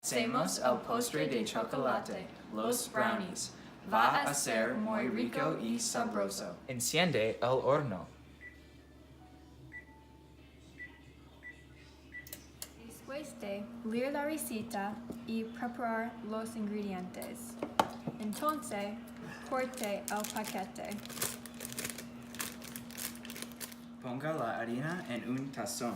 Hacemos el postre de chocolate, los brownies. Va a ser muy rico y sabroso. Enciende el horno. Después de leer la receta y preparar los ingredientes, entonces corte el paquete. Ponga la harina en un tazón.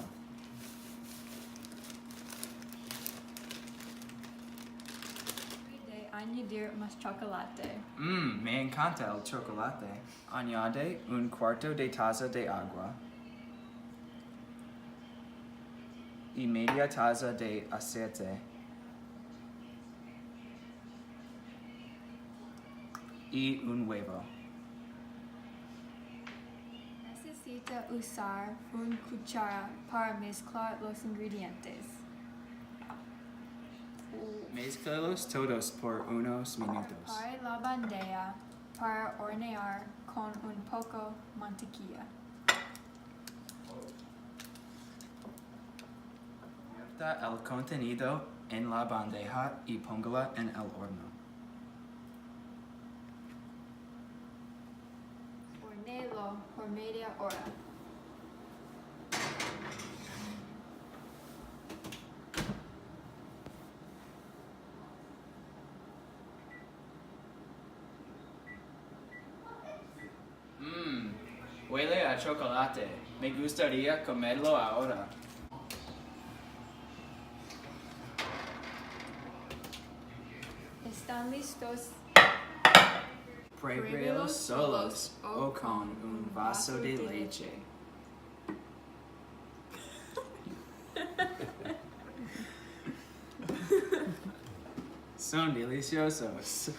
De añadir más chocolate. Me encanta el chocolate. Añade un cuarto de taza de agua y media taza de aceite y un huevo. Necesita usar una cuchara para mezclar los ingredientes. Mezclalos todos por unos minutos. Prepare la bandeja para hornear con un poco mantequilla. Vierta el contenido en la bandeja y póngala en el horno. Hornéelo por media hora. Huele a chocolate. Me gustaría comerlo ahora. ¿Están listos? Pruébelos solos o con un vaso de leche. Son deliciosos.